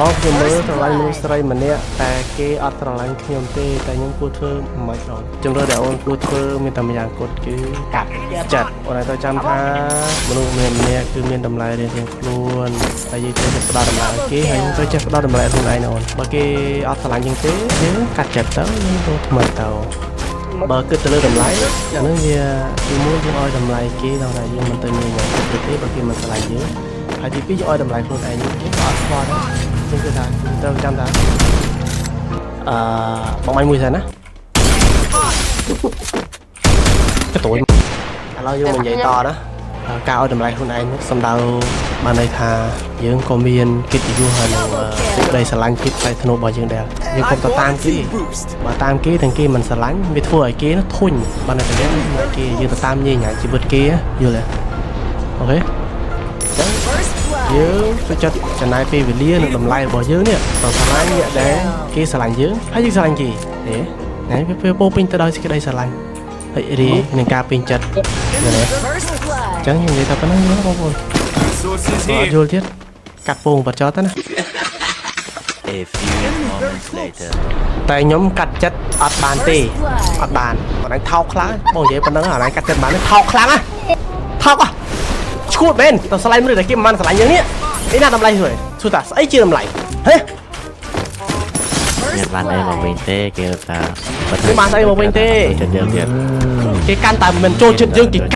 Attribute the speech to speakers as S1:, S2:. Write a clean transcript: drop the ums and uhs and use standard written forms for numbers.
S1: បងខ្ញុំមើលត្រឡាញ់មនុស្សស្រីម្នាក់តែគេអត់ត្រឡាញ់ខ្ញុំទេតែខ្ញុំគួរធ្វើមិនខ្មិចបងជំរឿនដែលអូនគួរធ្វើមានតែម្យ៉ាងគត់គឺកាត់ចិត្តអូនឲ្យទៅចាំថាមនុស្សម្នាក់គឺមានតម្លៃរៀងៗខ្លួនហើយយើងត្រូវផ្ដល់តម្លៃឲ្យគេហើយយើងត្រូវចេះផ្ដល់តម្លៃឲ្យខ្លួនឯងអូនបើគេអត់ស្រឡាញ់ជាងទេយើងកាត់ចិត្តទៅយើងទៅថ្មីទៅបើគិតទៅលើតម្លៃអានឹងវាទីមួយយើងឲ្យតម្លៃគេដល់តែយើងមិនទៅញញឹមគេទេបើគេមិនស្រឡាញ់យើងហើយទីពីរយើងឲ្យតម្លៃខ្លួនឯងយើងក៏អត់ស្គាល់ដែរខ្ញុំគិតថាត្រូវចាំថាបងឯងមួយសិនណាកតុយឥឡូវយើងមិននិយាយតណាការឲ្យតម្លៃខ្លួនឯងសំដៅបានន័យថាយើងក៏មានកិត្តិយសហើយនឹងសេចក្តីស្រឡាញ់ភាពថ្លៃថ្នូររបស់យើងដែរយើងកុំទៅតាមគេបើតាមគេទាំងគេមិនស្រឡាញ់វាធ្វើឲ្យគេធុញបានតែគេយើងទៅតាមញញជីវិតគេយល់ទេអូខេយើងទៅចាត់ចំណាយពេលវេលានិងតម្លៃរបស់យើងនេះបើស្រឡាញ់អ្នកដែលគេស្រឡាញ់យើងហើយយើងស្រឡាញ់គេទេណែវាពោពេញទៅដោយសេចក្តីស្រឡាញ់ហើយរីនឹងការពេញចិត្តណាអញ្ចឹងខ្ញុំនិយាយថាប៉ុណ្ណឹងបងប្អូនយល់ទៀតកាត់ពងបាត់ចោលទៅណា
S2: A few moments later
S1: តែខ្ញុំកាត់ចិត្តអត់បានទេអត់បានបងឯងថោកខ្លាំងបងនិយាយប៉ុណ្ណឹងអាណៃកាត់ចិត្តបានថោកខ្លាំងណាថោកឈួតមែនទៅស្លាយមនុស្សតែគេមិនបានស្លាញ់យើងនេះនេះណាតម្លៃជួយសួរតាស្អីជាតម្លៃហេ
S2: មានបានអីមកវិញទេគេថា
S1: មិនបានស្អីមកវិញទេ
S2: ចិត្តយើងទៀត
S1: គេកាន់តែមិនចូលចិត្តយើងគេ